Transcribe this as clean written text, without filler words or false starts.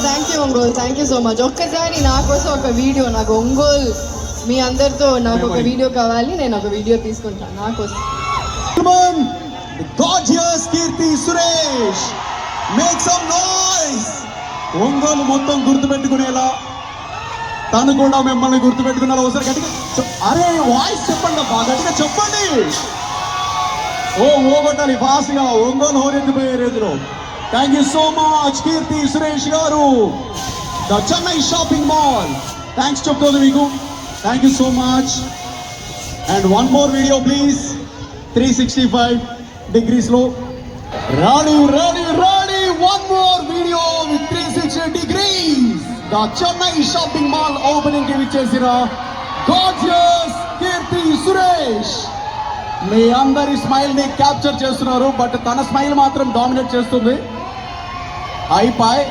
Thank you so much. ఒక్కసారి నా కోసం ఒక వీడియో, నాకు ఒంగోలు మీ అందరితో నాకు ఒక వీడియో కావాలి, నేను ఒక వీడియో తీసుకుంటాను నా కోసం. Gorgeous Kirti Suresh, make some noise. Ongole మొత్తం గుర్తుపెట్టుకునేలా, తను కూడా మిమ్మల్ని గుర్తుపెట్టుకునేలా ఒకసారి గట్టిగా అరే వాయిస్ చెప్పండి అబ్బా, గట్టిగా చెప్పండి. ఓ కొట్టాలి ఫాస్ట్ గా, ఒంగోలు హోరెత్తిపోయే రేంజ్లో. Thank you so much Keerthy Suresh గారు, the Chennai shopping mall. Thanks చెప్తుంది మీకు, thank you so much. And one more video please, 365 degrees లో. Rani one more video with 360 degrees. The Chennai shopping mall opening కి విచ్చేసిన గార్జియస్ కీర్తి సురేష్ మీ అందరి స్మైల్ ని క్యాప్చర్ చేస్తున్నారు, బట్ తన స్మైల్ మాత్రం డామినేట్ చేస్తుంది. అయిపోయి